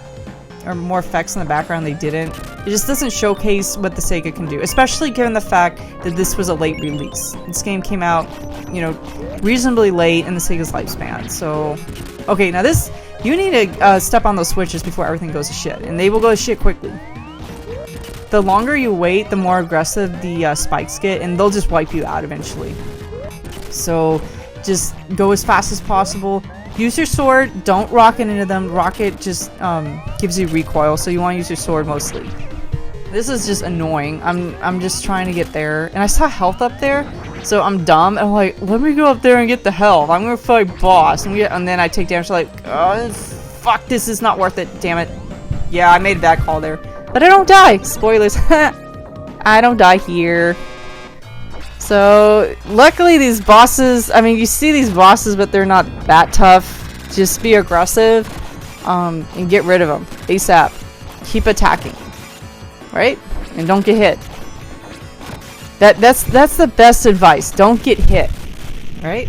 or more effects in the background. They didn't. It just doesn't showcase what the Sega can do, especially given the fact that this was a late release. This game came out, you know, reasonably late in the Sega's lifespan. So, okay, now this, you need to step on those switches before everything goes to shit, and they will go to shit quickly. The longer you wait, the more aggressive the spikes get, and they'll just wipe you out eventually. So, just go as fast as possible. Use your sword, don't rocket into them. Rocket just gives you recoil, so you want to use your sword mostly. This is just annoying. I'm just trying to get there, and I saw health up there, so I'm dumb, and I'm like, let me go up there and get the health. I'm gonna fight boss, and then I take damage, like, oh, fuck, this is not worth it, damn it. Yeah, I made a bad call there. But I don't die! Spoilers. I don't die here. So, luckily these bosses, I mean, you see these bosses, but they're not that tough. Just be aggressive, and get rid of them. ASAP. Keep attacking. Right? And don't get hit. That's the best advice. Don't get hit. Right?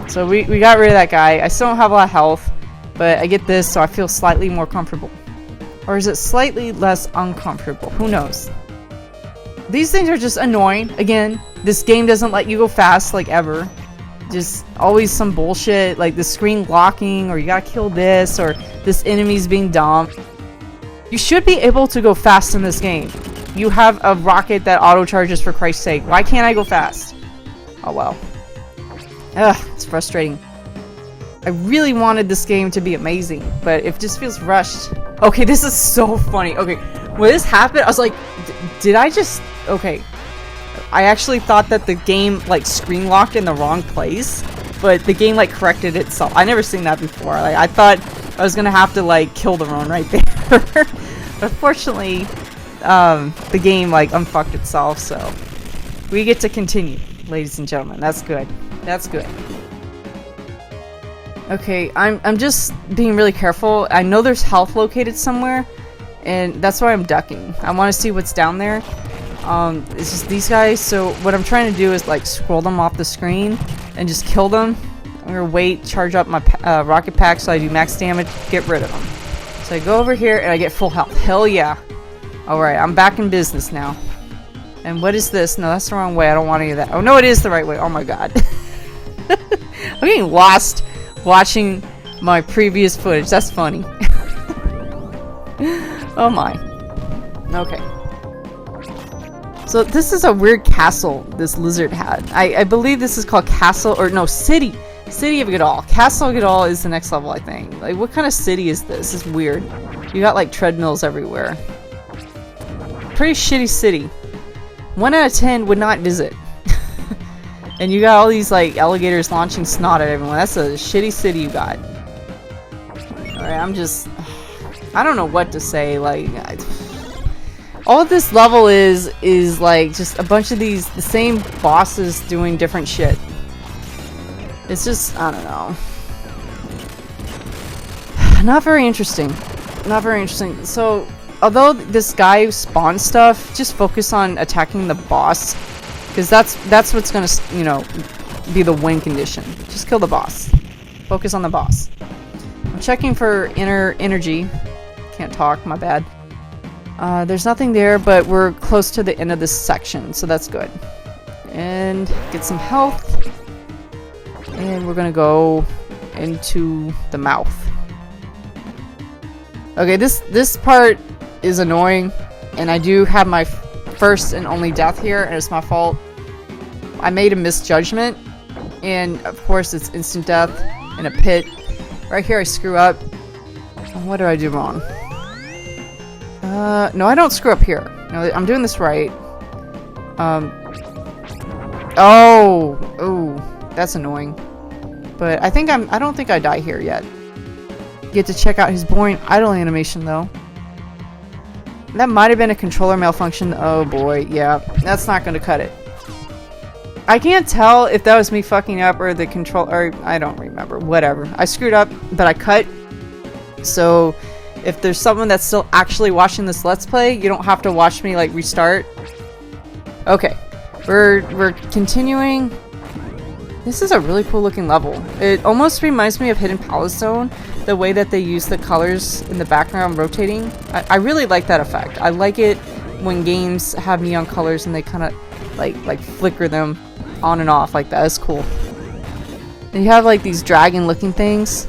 So we got rid of that guy. I still don't have a lot of health, but I get this, so I feel slightly more comfortable. Or is it slightly less uncomfortable? Who knows? These things are just annoying. Again, this game doesn't let you go fast, like, ever. Just always some bullshit, like the screen locking, or you gotta kill this, or this enemy's being dumb. You should be able to go fast in this game. You have a rocket that auto-charges, for Christ's sake. Why can't I go fast? Oh well. Ugh, it's frustrating. I really wanted this game to be amazing, but it just feels rushed. Okay, this is so funny. Okay, when this happened, I was like, did I just... Okay. I actually thought that the game, like, screen locked in the wrong place, but the game, like, corrected itself. I never seen that before. Like, I thought I was gonna have to, like, kill the run right there. But fortunately, the game, like, unfucked itself, so we get to continue, ladies and gentlemen. That's good. That's good. Okay, I'm just being really careful. I know there's health located somewhere, and that's why I'm ducking. I want to see what's down there. It's just these guys, so what I'm trying to do is, like, scroll them off the screen and just kill them. I'm gonna wait, charge up my rocket pack so I do max damage, get rid of them. So I go over here and I get full health. Hell yeah. Alright, I'm back in business now. And what is this? No, that's the wrong way. I don't want any of that. Oh no, it is the right way. Oh my god. I'm getting lost watching my previous footage. That's funny. Oh my. Okay. So this is a weird castle this lizard had. I believe this is called Castle, or no, City. City of Godal. Castle of Godal is the next level, I think. Like, what kind of city is this? It's weird. You got, like, treadmills everywhere. Pretty shitty city. 1 out of 10 would not visit. And you got all these, like, alligators launching snot at everyone. That's a shitty city you got. Alright, I'm just... I don't know what to say. Like, all this level is like just a bunch of the same bosses doing different shit. It's just, I don't know. Not very interesting. Not very interesting. So, although this guy spawns stuff, just focus on attacking the boss, because that's what's gonna, you know, be the win condition. Just kill the boss. Focus on the boss. I'm checking for inner energy. Can't talk, my bad. There's nothing there, but we're close to the end of this section, so that's good. And get some health. And we're gonna go into the mouth. Okay, this part is annoying, and I do have my first and only death here, and it's my fault. I made a misjudgment, and of course it's instant death in a pit. Right here I screw up. What do I do wrong? No, I don't screw up here. No, I'm doing this right. Oh, that's annoying. But I don't think I die here yet. Get to check out his boring idle animation though. That might have been a controller malfunction. Oh boy, yeah, that's not gonna cut it. I can't tell if that was me fucking up or the controller. I don't remember. Whatever. I screwed up, but I cut. So if there's someone that's still actually watching this Let's Play, you don't have to watch me like restart. Okay, we're continuing. This is a really cool looking level. It almost reminds me of Hidden Palace Zone, the way that they use the colors in the background rotating. I really like that effect. I like it when games have neon colors and they kind of like flicker them on and off like that. It's cool. And you have like these dragon looking things.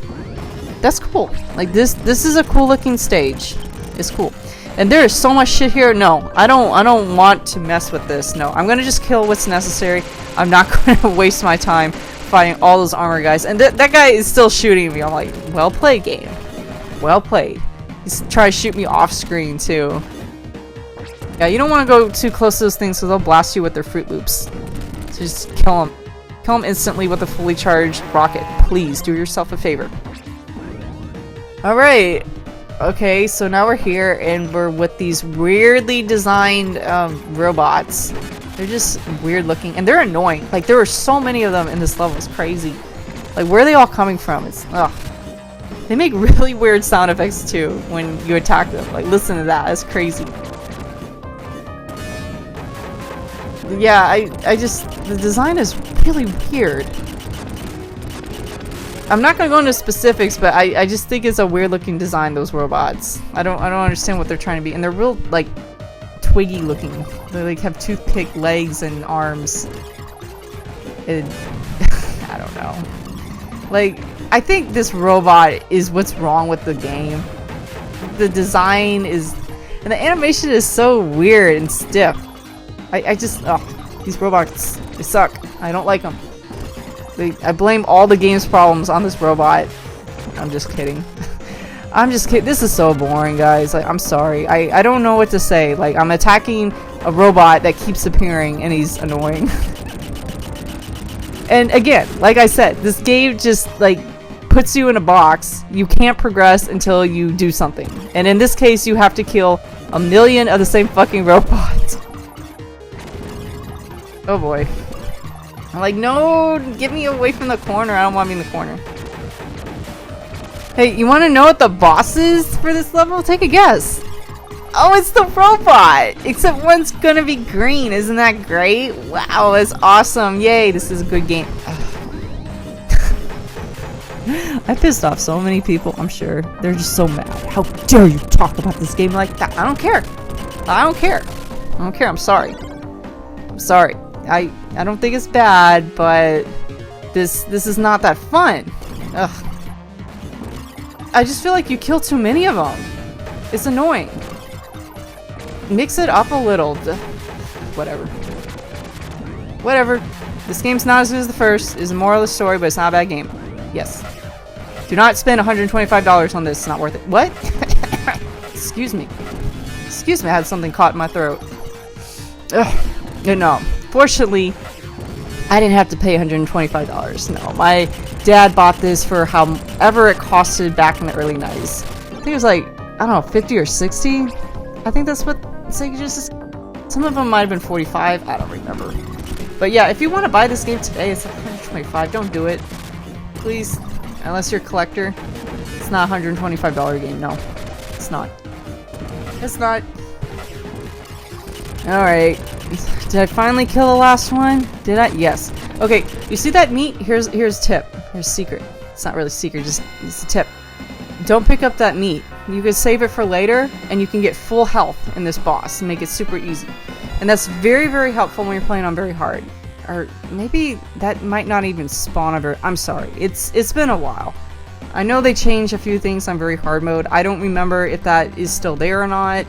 That's cool. Like this is a cool looking stage. It's cool. And there is so much shit here. No, I don't want to mess with this. No, I'm gonna just kill what's necessary. I'm not gonna waste my time fighting all those armor guys. And that guy is still shooting me. I'm like, well played, game. Well played. He's trying to shoot me off screen too. Yeah, you don't want to go too close to those things because they'll blast you with their Fruit Loops. So just kill them. Kill them instantly with a fully charged rocket. Please do yourself a favor. Alright. Okay, so now we're here and we're with these weirdly designed robots. They're just weird looking and they're annoying. Like there are so many of them in this level. It's crazy. Like where are they all coming from? It's ugh. They make really weird sound effects too when you attack them. Like listen to that. That's crazy. Yeah, I just the design is really weird. I'm not gonna go into specifics, but I just think it's a weird looking design, those robots. I don't understand what they're trying to be, and they're real like twiggy looking. They like have toothpick legs and arms. I don't know. Like I think this robot is what's wrong with the game. The design is, and the animation is so weird and stiff. I just these robots, they suck. I don't like them. I blame all the game's problems on this robot. I'm just kidding. I'm just kidding. This is so boring, guys. Like, I'm sorry. I don't know what to say. Like, I'm attacking a robot that keeps appearing and he's annoying. And again, like I said, this game just, like, puts you in a box. You can't progress until you do something. And in this case, you have to kill 1,000,000 of the same fucking robots. Oh boy. I'm like, no, get me away from the corner. I don't want me in the corner. Hey, you want to know what the boss is for this level? Take a guess. Oh, it's the robot. Except one's gonna be green. Isn't that great? Wow, that's awesome. Yay, this is a good game. I pissed off so many people, I'm sure. They're just so mad. How dare you talk about this game like that? I don't care. I don't care. I don't care. I'm sorry. I'm sorry. I don't think it's bad, but this is not that fun. Ugh. I just feel like you kill too many of them. It's annoying. Mix it up a little. Whatever. Whatever. This game's not as good as the first. Is the moral of the story, but it's not a bad game. Yes. Do not spend $125 on this. It's not worth it. What? Excuse me. Excuse me. I had something caught in my throat. Ugh. No. Fortunately, I didn't have to pay $125. No, my dad bought this for however it costed back in the early 90s. I think it was like, I don't know, 50 or 60? I think that's what Sega Genesis. Some of them might have been 45. I don't remember. But yeah, if you want to buy this game today, it's $125. Don't do it. Please. Unless you're a collector. It's not a $125 game. No. It's not. It's not. Alright. Did I finally kill the last one? Did I? Yes. Okay, you see that meat? Here's tip. Here's secret. It's not really secret, just it's a tip. Don't pick up that meat. You can save it for later, and you can get full health in this boss and make it super easy. And that's very, very helpful when you're playing on very hard. or maybe that might not even spawn ever. I'm sorry, it's been a while. I know they changed a few things on very hard mode. I don't remember if that is still there or not,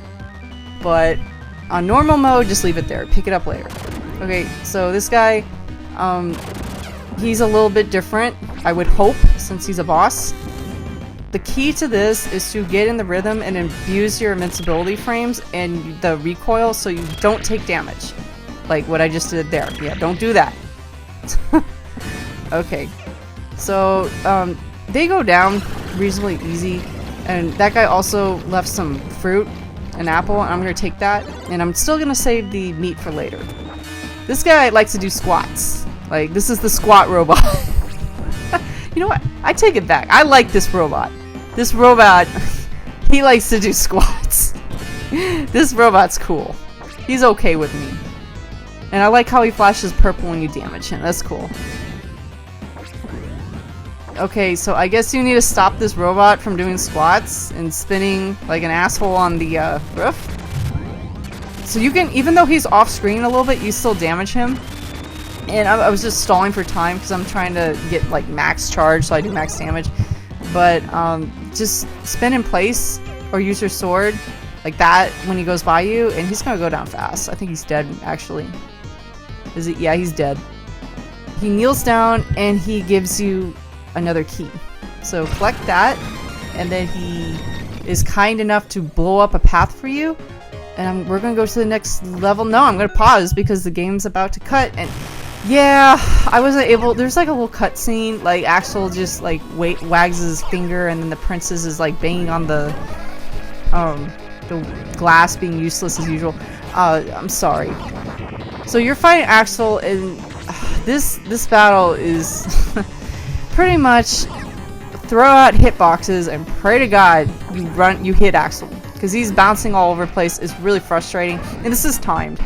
but on normal mode, just leave it there. Pick it up later. Okay, so this guy, he's a little bit different, I would hope, since he's a boss. The key to this is to get in the rhythm and infuse your invincibility frames and the recoil so you don't take damage. Like what I just did there. Yeah, don't do that. Okay. So, they go down reasonably easy. And that guy also left some fruit, an apple, and I'm gonna take that. And I'm still gonna save the meat for later. This guy likes to do squats. Like, this is the squat robot. You know what? I take it back. I like this robot. This robot, he likes to do squats. This robot's cool. He's okay with me. And I like how he flashes purple when you damage him. That's cool. Okay, so I guess you need to stop this robot from doing squats and spinning like an asshole on the roof. So you can, even though he's off screen a little bit, you still damage him. And I was just stalling for time because I'm trying to get like max charge so I do max damage. But just spin in place or use your sword like that when he goes by you, and he's gonna go down fast. I think he's dead actually. Is he? Yeah, he's dead. He kneels down and he gives you another key. So collect that, and then he is kind enough to blow up a path for you. And we're gonna go to the next level. No, I'm gonna pause because the game's about to cut. And yeah, I wasn't able. There's like a little cutscene, like Axel just like wags his finger, and then the princess is like banging on the glass, being useless as usual. I'm sorry. So you're fighting Axel, and this battle is pretty much throw out hitboxes and pray to God you hit Axel, because he's bouncing all over the place. It's really frustrating, and this is timed.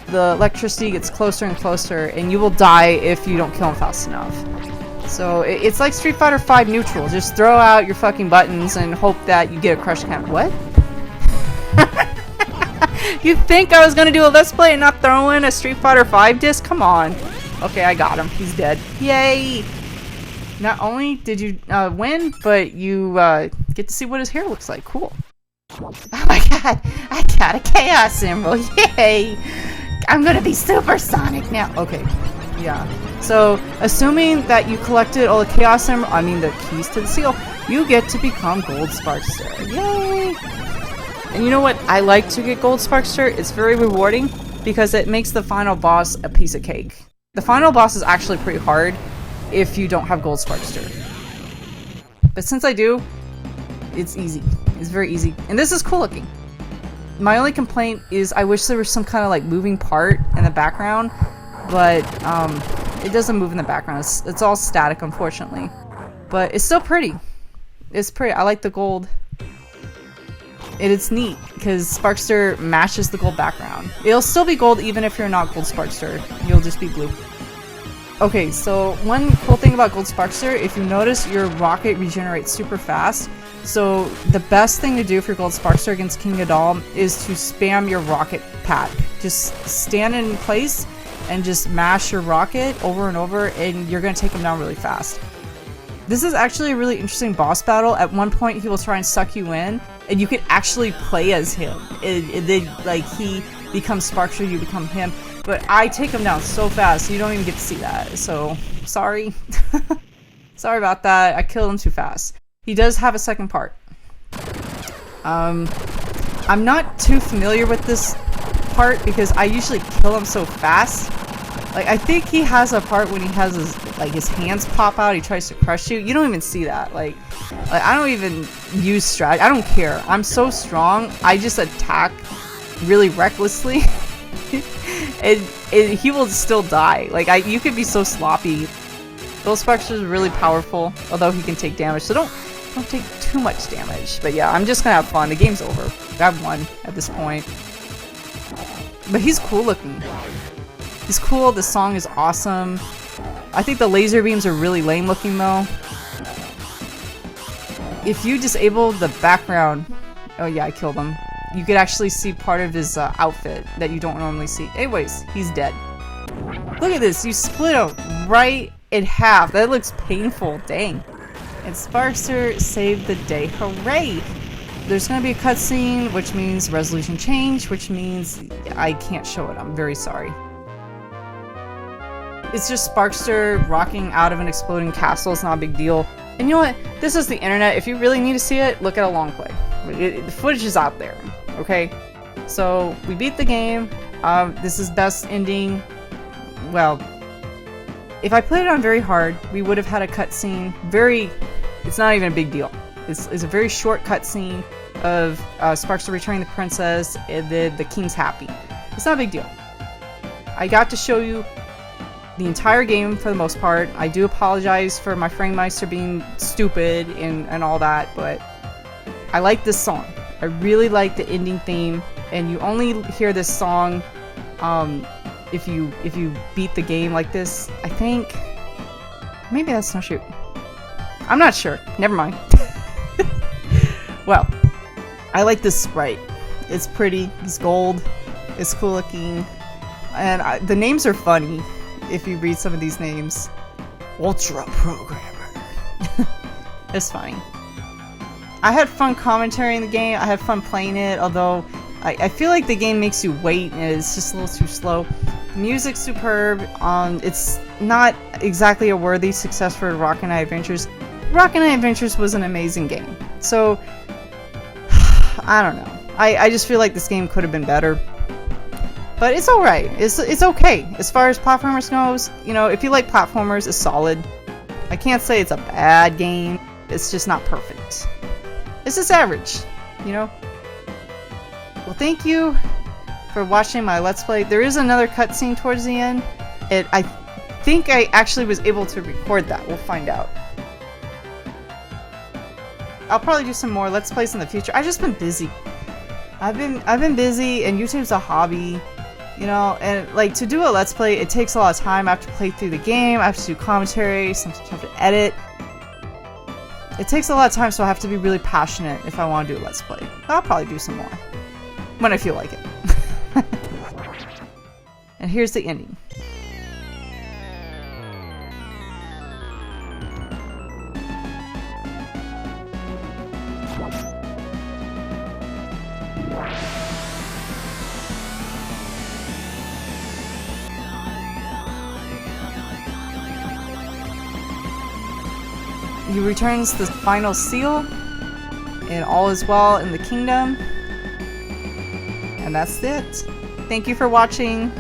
The electricity gets closer and closer, and you will die if you don't kill him fast enough. So it's like Street Fighter V neutral. Just throw out your fucking buttons and hope that you get a crush count. What? You think I was gonna do a Let's Play and not throw in a Street Fighter V disc? Come on. Okay, I got him. He's dead. Yay! Not only did you win, but you get to see what his hair looks like. Cool. Oh my god, I got a Chaos Emerald. Yay! I'm gonna be supersonic now. Okay, yeah. So, assuming that you collected all the Chaos Emerald, I mean the keys to the seal, you get to become Gold Sparkster. Yay! And you know what? I like to get Gold Sparkster. It's very rewarding because it makes the final boss a piece of cake. The final boss is actually pretty hard if you don't have Gold Sparkster. But since I do, it's easy. It's very easy. And this is cool looking. My only complaint is I wish there was some kind of like moving part in the background, but it doesn't move in the background. It's all static, unfortunately. But it's still pretty. It's pretty. I like the gold. And it's neat because Sparkster matches the gold background. It'll still be gold even if you're not Gold Sparkster. You'll just be blue. Okay, so one cool thing about Gold Sparkster, if you notice, your rocket regenerates super fast. So the best thing to do for Gold Sparkster against King Ghidorah is to spam your rocket pack. Just stand in place and just mash your rocket over and over, and you're going to take him down really fast. This is actually a really interesting boss battle. At one point, he will try and suck you in, and you can actually play as him. And then, like, he becomes Sparkster, you become him. But I take him down so fast, you don't even get to see that. So, sorry. Sorry about that. I killed him too fast. He does have a second part. I'm not too familiar with this part because I usually kill him so fast. Like, I think he has a part when he has his hands pop out, he tries to crush you. You don't even see that. Like I don't even use strategy. I don't care. I'm so strong. I just attack really recklessly. and he will still die. Like, you could be so sloppy. Gold Sparkster is really powerful, although he can take damage. So don't take too much damage. But yeah, I'm just gonna have fun. The game's over. I've won at this point. But he's cool looking. He's cool. The song is awesome. I think the laser beams are really lame looking though. If you disable the background... Oh yeah, I killed him. You could actually see part of his outfit that you don't normally see. Anyways, he's dead. Look at this, you split him right in half. That looks painful, dang. And Sparkster saved the day, hooray! There's gonna be a cutscene, which means resolution change, which means I can't show it, I'm very sorry. It's just Sparkster rocking out of an exploding castle, it's not a big deal. And you know what? This is the internet. If you really need to see it, look at a long play. The footage is out there, okay? So, we beat the game. This is best ending. Well, if I played it on very hard, we would have had a cutscene. It's not even a big deal. It's a very short cutscene of Sparkster returning the princess, and then the king's happy. It's not a big deal. I got to show you the entire game for the most part. I do apologize for my Frameister being stupid and all that, but I like this song. I really like the ending theme, and you only hear this song if you beat the game like this. I think maybe that's not true. I'm not sure. Never mind. Well, I like this sprite. It's pretty. It's gold. It's cool looking, and the names are funny. If you read some of these names, Ultra Programmer. It's funny. I had fun commentary in the game. I had fun playing it, although I feel like the game makes you wait and it's just a little too slow. The music's superb. It's not exactly a worthy success for Rocket Knight Adventures. Rocket Knight Adventures was an amazing game. So, I don't know. I just feel like this game could have been better. But it's alright. It's okay. As far as platformers goes, you know, if you like platformers, it's solid. I can't say it's a bad game. It's just not perfect. It's just average, you know? Well, thank you for watching my Let's Play. There is another cutscene towards the end. I think I actually was able to record that. We'll find out. I'll probably do some more Let's Plays in the future. I've just been busy. I've been busy, and YouTube's a hobby. You know, and like to do a Let's Play, it takes a lot of time. I have to play through the game, I have to do commentary, sometimes I have to edit. It takes a lot of time, so I have to be really passionate if I want to do a Let's Play. I'll probably do some more. When I feel like it. And here's the ending. He returns the final seal, and all is well in the kingdom. And that's it. Thank you for watching.